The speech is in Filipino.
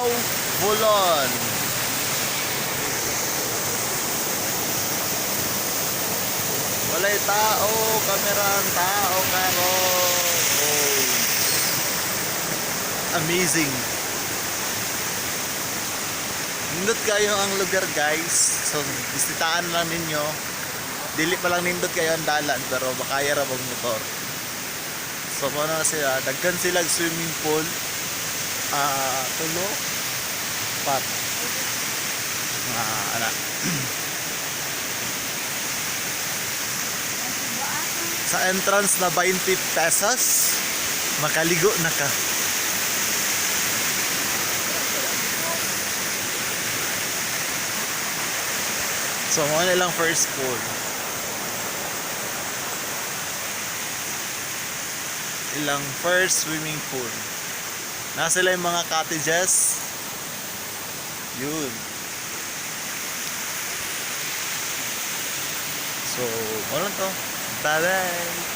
Vowvulon. Walay tao, kamerang tao karon. Oh. Amazing. Nindot kayo ang lugar guys. So bisitahan lang ninyo. Dili pa lang nindot kayo ang dalan pero makaya ra bang motor. So mo na sila, daghan sila swimming pool. Tulo, pat. Ana. Sa entrance na 20 pesos, makaligo na ka. So mo na lang first pool. Ilang first swimming pool. Nasa sila yung mga cottages. Yun. So, wala to. Bye-bye.